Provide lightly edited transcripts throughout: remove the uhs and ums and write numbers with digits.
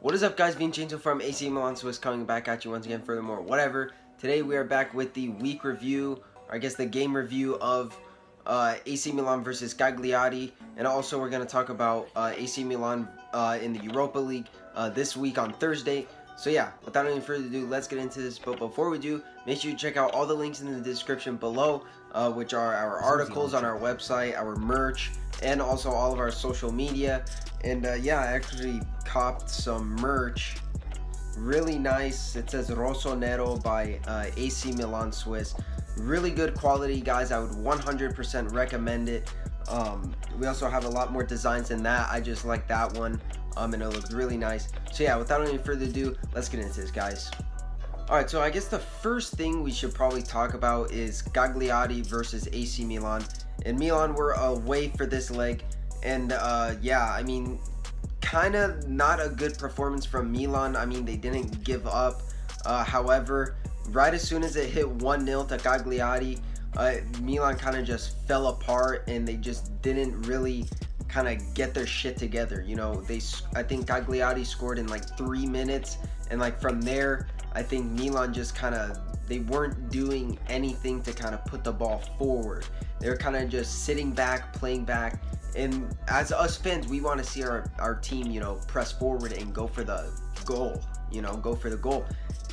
What is up, guys? Vincenzo from AC Milan Swiss coming back at you once again. Furthermore, whatever. Today we are back with the week review, or I guess the game review of AC Milan versus Cagliari, and also we're going to talk about AC Milan in the Europa League this week on Thursday. So yeah, without any further ado, let's get into this. But before we do, make sure you check out all the links in the description below, which are our articles on our website, our merch, and also all of our social media. And yeah, I actually copped some merch. Really nice. It says Rosso Nero by AC Milan Swiss. Really good quality, guys. I would 100% recommend it. We also have a lot more designs than that. I just like that one, and it looks really nice. So yeah, without any further ado, let's get into this, guys. Alright, so I guess the first thing we should probably talk about is Cagliari versus AC Milan. And Milan were away for this leg. And yeah, I mean, kind of not a good performance from Milan. I mean, they didn't give up. However, right as soon as it hit 1-0 to Cagliari, Milan kind of just fell apart, and they just didn't really kind of get their shit together. You know, I think Cagliari scored in like 3 minutes, and like from there, I think Milan just kind of, they weren't doing anything to kind of put the ball forward. They were kind of just sitting back, playing back. And as us fans, we want to see our team, you know, press forward and go for the goal, you know, go for the goal.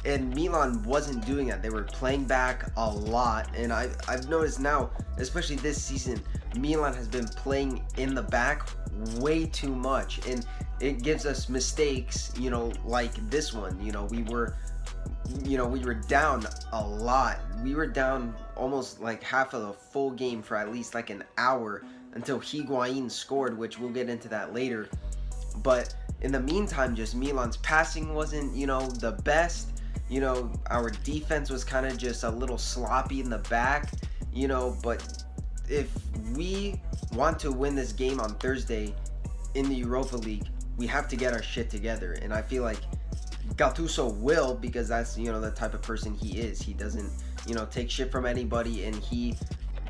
And Milan wasn't doing that. They were playing back a lot. And I've noticed now, especially this season, Milan has been playing in the back way too much. And it gives us mistakes, you know, like this one. You know, we were down a lot. We were down almost like half of the full game for at least like an hour until Higuain scored, which we'll get into that later. But in the meantime, just Milan's passing wasn't, you know, the best. You know, our defense was kind of just a little sloppy in the back, you know. But if we want to win this game on Thursday in the Europa League, we have to get our shit together. And I feel like Gattuso will, because that's, you know, the type of person he is. He doesn't, you know, take shit from anybody, and he,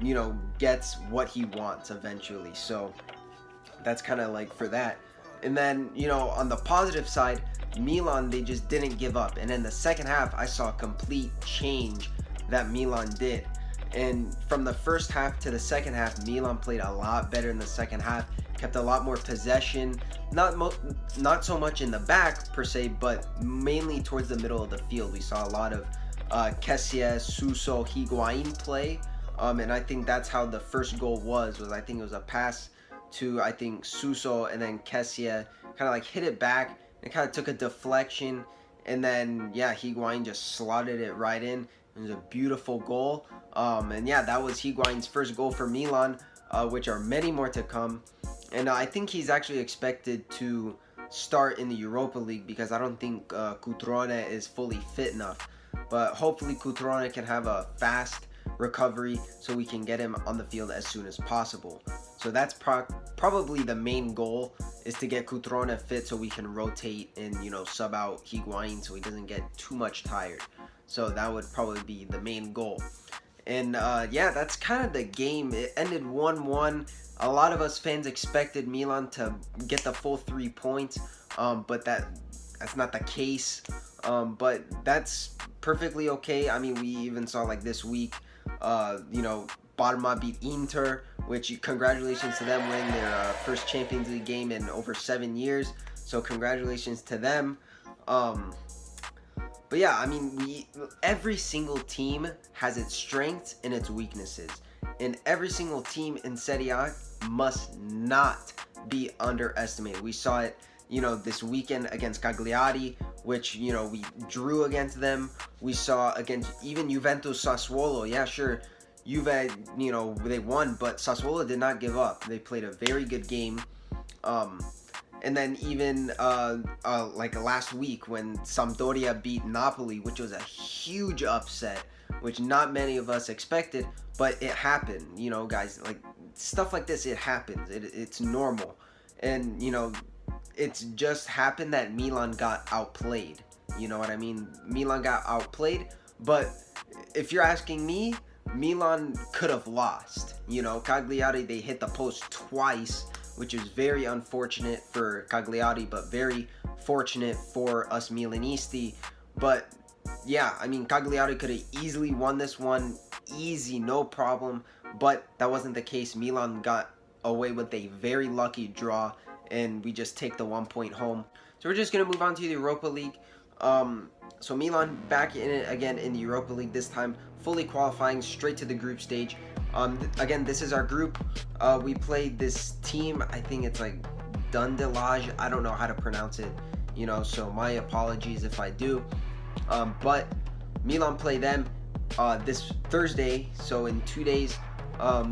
you know, gets what he wants eventually. So that's kind of like for that. And then, you know, on the positive side, Milan, they just didn't give up. And in the second half, I saw a complete change that Milan did. And from the first half to the second half, Milan played a lot better in the second half, kept a lot more possession, not so much in the back per se, but mainly towards the middle of the field. We saw a lot of Kessie, Suso, Higuain play, and I think that's how the first goal was I think it was a pass to, I think, Suso, and then Kessie kind of like hit it back. It kind of took a deflection, and then yeah, Higuain just slotted it right in. It was a beautiful goal, and yeah, that was Higuain's first goal for Milan, which are many more to come. And I think he's actually expected to start in the Europa League, because I don't think Cutrone is fully fit enough. But hopefully Cutrone can have a fast recovery so we can get him on the field as soon as possible. So that's probably the main goal, is to get Cutrone fit so we can rotate and, you know, sub out Higuain so he doesn't get too much tired. So that would probably be the main goal. And yeah, that's kind of the game. It ended 1-1. A lot of us fans expected Milan to get the full 3 points, but that's not the case. But that's perfectly okay. I mean, we even saw like this week, you know, Parma beat Inter, which congratulations to them, winning their first Champions League game in over 7 years. So congratulations to them. But yeah, I mean, every single team has its strengths and its weaknesses. And every single team in Serie A must not be underestimated. We saw it, you know, this weekend against Cagliari, which, you know, we drew against them. We saw against even Juventus Sassuolo. Yeah, sure, Juve, you know, they won, but Sassuolo did not give up. They played a very good game. And then even like last week when Sampdoria beat Napoli, which was a huge upset, which not many of us expected, but it happened. You know, guys, like stuff like this, it happens. It's normal. And, you know, it's just happened that Milan got outplayed. You know what I mean? Milan got outplayed, but if you're asking me, Milan could have lost. You know, Cagliari, they hit the post twice, which is very unfortunate for Cagliari, but very fortunate for us Milanisti. But yeah, I mean, Cagliari could have easily won this one, easy, no problem, but that wasn't the case. Milan got away with a very lucky draw, and we just take the 1 point home. So we're just going to move on to the Europa League. So Milan back in it again in the Europa League, this time fully qualifying straight to the group stage. Again, this is our group. We played this team, I think it's like Dundelage, I don't know how to pronounce it, you know, so my apologies if I do. But Milan play them this Thursday, so in 2 days,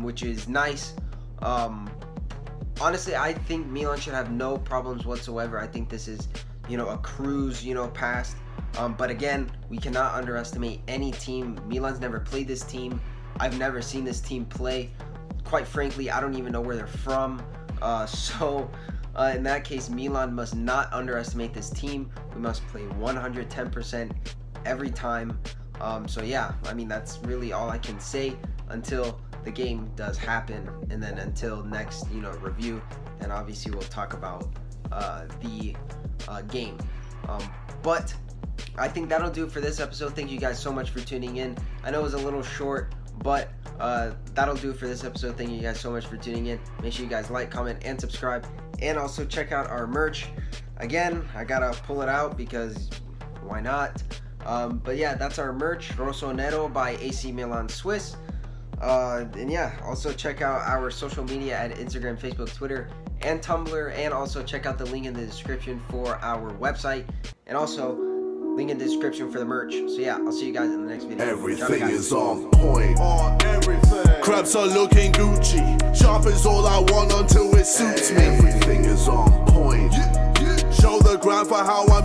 which is nice. Honestly, I think Milan should have no problems whatsoever. I think this is, you know, a cruise, you know, past. But again, we cannot underestimate any team. Milan's never played this team. I've never seen this team play. Quite frankly, I don't even know where they're from. In that case, Milan must not underestimate this team. We must play 110% every time. So yeah, I mean, that's really all I can say until the game does happen, and then until next, you know, review, then obviously we'll talk about the game. But I think that'll do it for this episode. Thank you guys so much for tuning in. I know it was a little short, but that'll do it for this episode. Thank you guys so much for tuning in. Make sure you guys like, comment, and subscribe, and also check out our merch. Again, I gotta pull it out because why not? But yeah, that's our merch, Rosso Nero by AC Milan Swiss. And yeah, also check out our social media at Instagram, Facebook, Twitter, and Tumblr, and also check out the link in the description for our website, and also link in the description for the merch. So yeah, I'll see you guys in the next video. Everything is on point. Everything. Crabs are looking Gucci. Sharp is all I want until it suits me. Everything is on point. Show the ground for how I